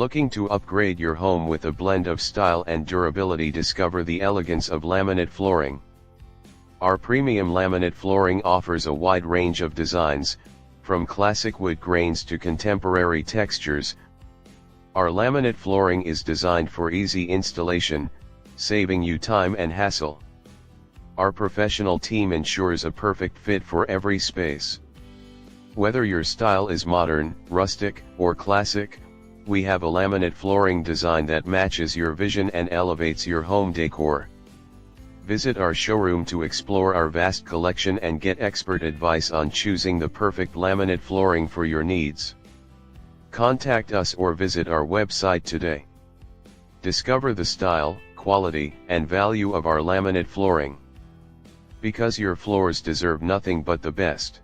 Looking to upgrade your home with a blend of style and durability? Discover the elegance of laminate flooring. Our premium laminate flooring offers a wide range of designs, from classic wood grains to contemporary textures. Our laminate flooring is designed for easy installation, saving you time and hassle. Our professional team ensures a perfect fit for every space. Whether your style is modern, rustic, or classic, we have a laminate flooring design that matches your vision and elevates your home decor. Visit our showroom to explore our vast collection and get expert advice on choosing the perfect laminate flooring for your needs. Contact us or visit our website today. Discover the style, quality, and value of our laminate flooring. Because your floors deserve nothing but the best.